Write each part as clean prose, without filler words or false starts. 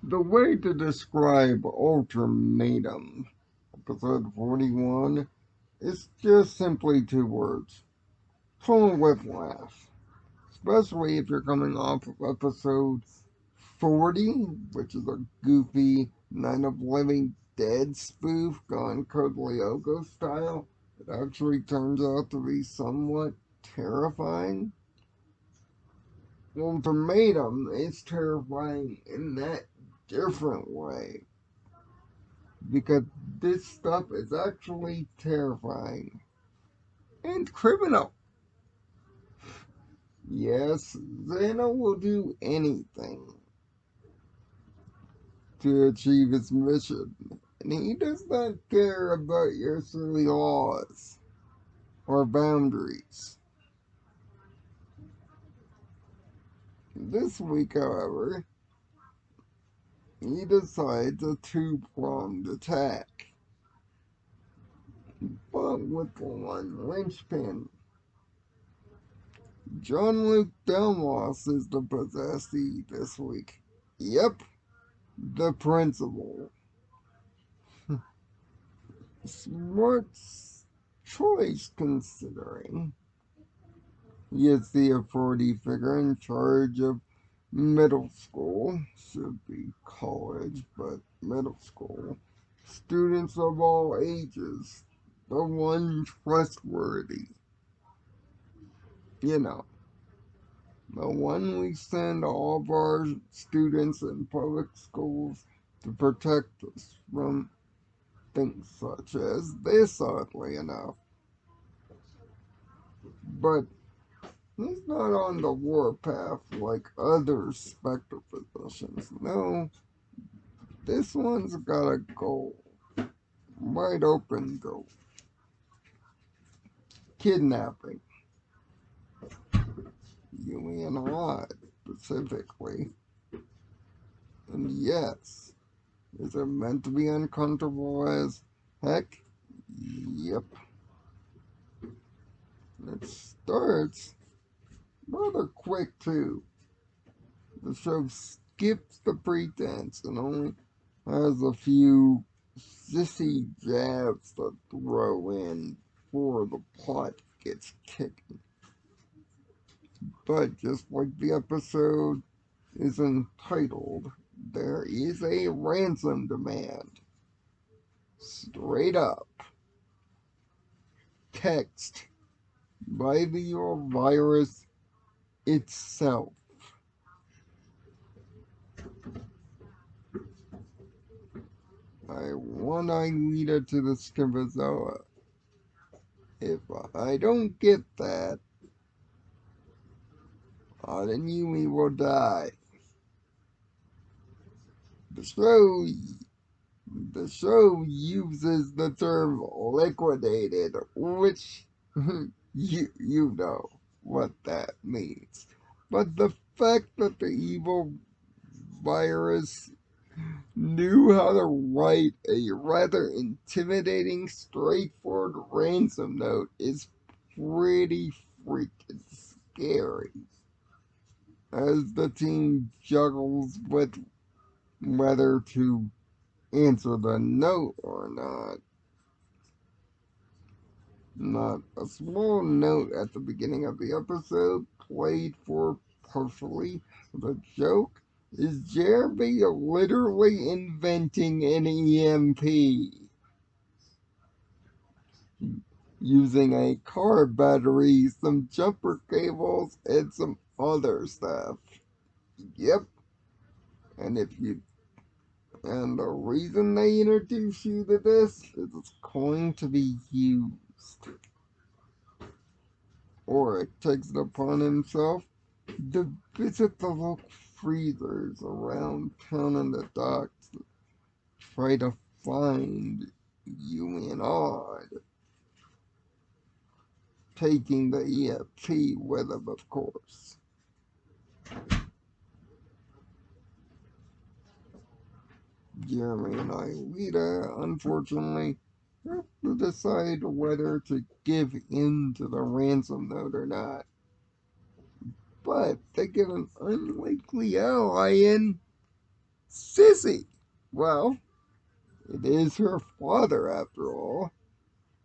The way to describe Ultimatum, episode 41, is just simply two words. Full whiplash. Especially if you're coming off of episode 40, which is a goofy Night of Living Dead spoof gone Code Lyoko style. It actually turns out to be somewhat terrifying. Ultimatum is terrifying in that different way. Because this stuff is actually terrifying and criminal. Yes, Xena will do anything to achieve his mission, and he does not care about your silly laws or boundaries. This week, however, he decides a two-pronged attack, but with one linchpin. John Luke Delmos is the possessee this week. Yep, the principal. Smart choice considering he is the authority figure in charge of middle school, should be college, but middle school. Students of all ages, the one trustworthy. You know, the one we send all of our students in public schools to protect us from things such as this, oddly enough. But he's not on the warpath like other Spectre positions. No, this one's got a goal. Wide open goal. Kidnapping. You and I, specifically. And yes, is it meant to be uncomfortable as heck? Yep. It starts rather quick, too. The show skips the pretense and only has a few sissy jabs to throw in before the plot gets kicking. But just like the episode is entitled, there is a ransom demand. Straight up. Text by the virus itself. I want Aelita to the Schizozoa. If I don't get that, Yumi will die. The show, the show uses the term liquidated, which you know what that means. But the fact that the evil virus knew how to write a rather intimidating, straightforward ransom note is pretty freaking scary. As the team juggles with whether to answer the note or not. Not a small note at the beginning of the episode, played for partially the joke, is Jeremy literally inventing an EMP using a car battery, some jumper cables, and some other stuff. Yep. And if you and the reason they introduce you to this is it's going to be used. Or takes it upon himself to visit the local freezers around town and the docks to try to find you and Odd, taking the EFP with him, of course. Jeremy and Aelita, unfortunately, have to decide whether to give in to the ransom note or not. But they get an unlikely ally in Sissi. Well, it is her father after all.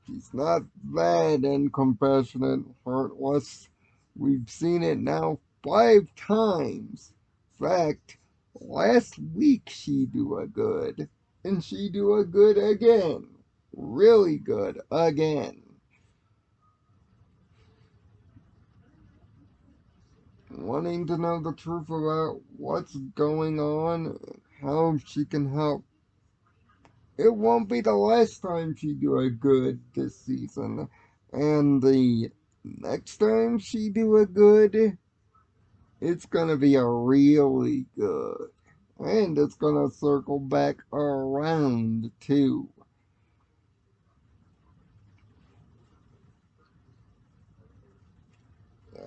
He's not that uncompassionate, heartless. We've seen it now 5 times. In fact, last week she do a good, and she do a good again. Really good again. Wanting to know the truth about what's going on, how she can help. It won't be the last time she do a good this season. And the next time she do a good, it's gonna be a really good. And it's gonna circle back around too.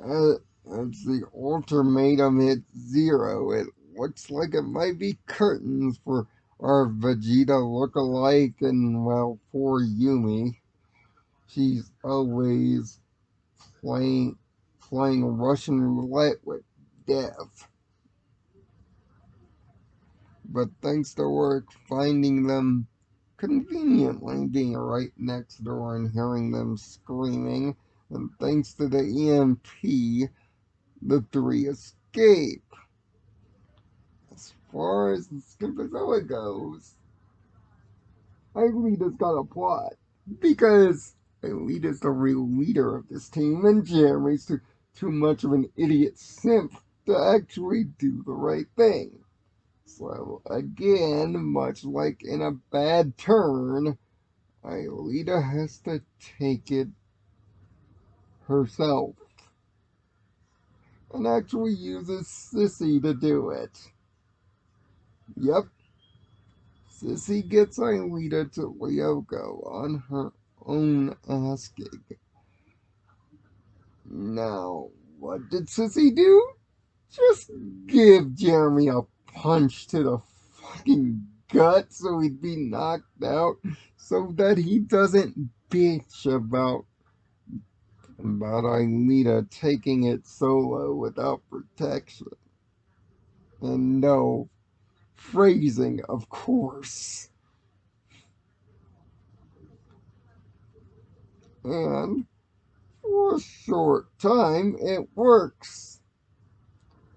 Uh, as the ultimatum hits zero, it looks like it might be curtains for our Vegeta look-alike, and well, for Yumi. She's always playing playing Russian roulette with death. But thanks to work finding them conveniently being right next door and hearing them screaming, and thanks to the EMP, the three escape. As far as the Skipazilla goes, Aelita's got a plot. Because Aelita's the real leader of this team, and Jeremy's too much of an idiot simp to actually do the right thing. So, again, much like in a bad turn, Aelita has to take it herself and actually uses Sissi to do it. Yep, Sissi gets Aelita to Lyoko on her own asking. Now, what did Sissi do? Just give Jeremy a punch to the fucking gut so he'd be knocked out so that he doesn't bitch about Aelita taking it solo without protection. And no, phrasing, of course. And for a short time, it works.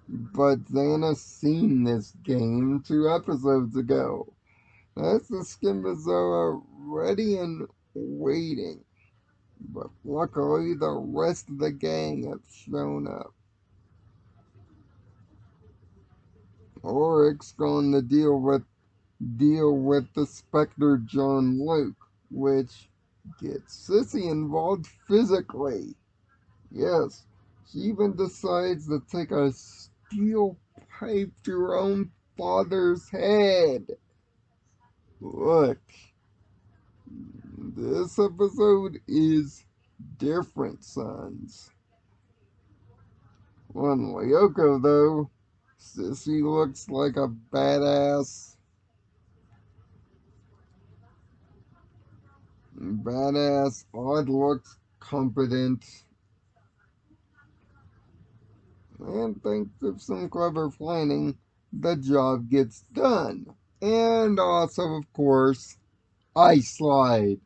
But Xana's seen this game 2 episodes ago. That's the Skimbazoa ready and waiting. But luckily, the rest of the gang have shown up. Oryx going to deal with the Spectre John Luke, which gets Sissi involved physically. Yes, she even decides to take a steel pipe to her own father's head. Look, this episode is different, sons. On Lyoko, though, Sissi looks like a odd looks, competent, and thanks to some clever planning, the job gets done. And also, of course, Ice Slide.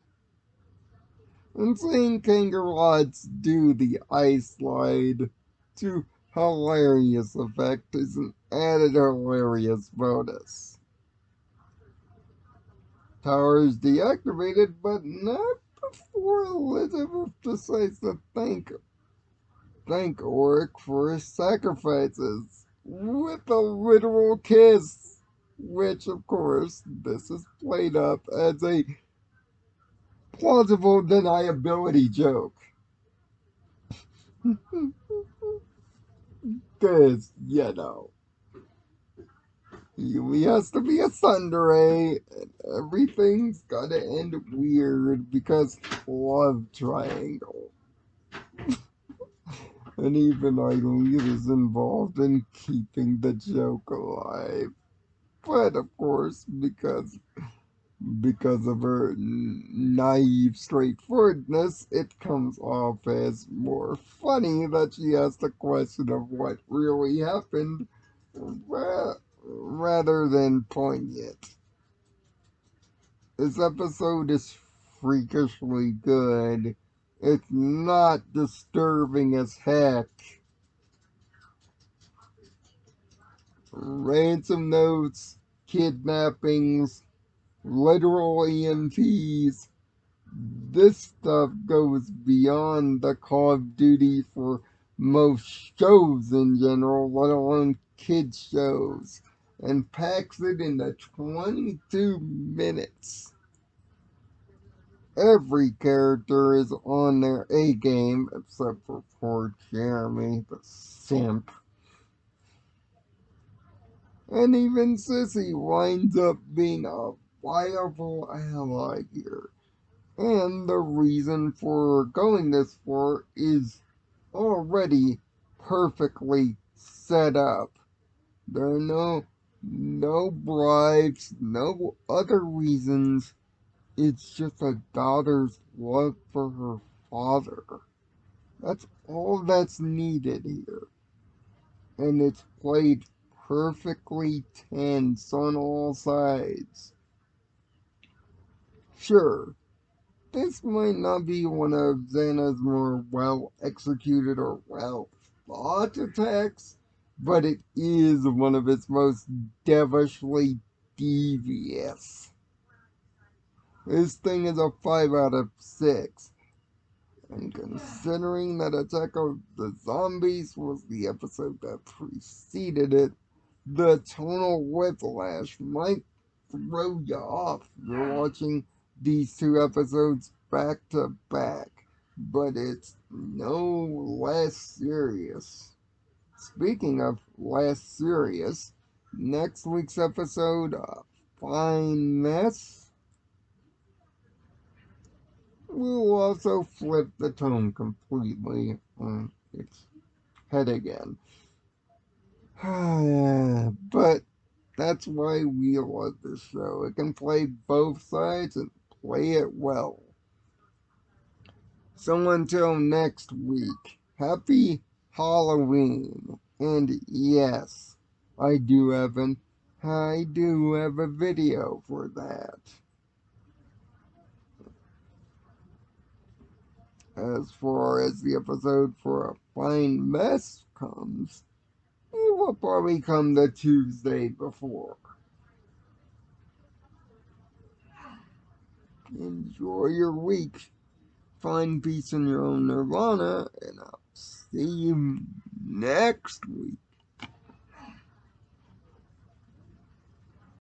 And seeing Kangarods do the Ice Slide to hilarious effect is an added hilarious bonus. Tower is deactivated, but not before Elizabeth decides to thank Oric for his sacrifices with a literal kiss, which, of course, this is played up as a plausible deniability joke. Because, he has to be a tsundere, and everything's gotta end weird because love triangle. And even Eileen is involved in keeping the joke alive. But of course, because of her naive straightforwardness, it comes off as more funny that she has the question of what really happened rather than poignant. This episode is freakishly good. It's not disturbing as heck. Ransom notes, kidnappings, literal EMPs. This stuff goes beyond the Call of Duty for most shows in general, let alone kids shows, and packs it into 22 minutes. Every character is on their A game, except for poor Jeremy, the simp. And even Sissi winds up being a viable ally here. And the reason for going this far is already perfectly set up. There are no bribes, no other reasons. It's just a daughter's love for her father. That's all that's needed here. And it's played perfectly tense on all sides. Sure, this might not be one of Xana's more well executed or well thought attacks, but it is one of its most devilishly devious. This thing is a 5 out of 6. And considering that Attack of the Zombies was the episode that preceded it, the tonal whiplash might throw you off if you're watching these two episodes back to back, but it's no less serious. Speaking of less serious, next week's episode, A Fine Mess, will also flip the tone completely on its head again. But that's why we love this show. It can play both sides and play it well. So until next week, happy Halloween. And yes, I do have a video for that. As far as the episode for A Fine Mess comes, it will probably come the Tuesday before. Enjoy your week. Find peace in your own nirvana, and I'll see you next week.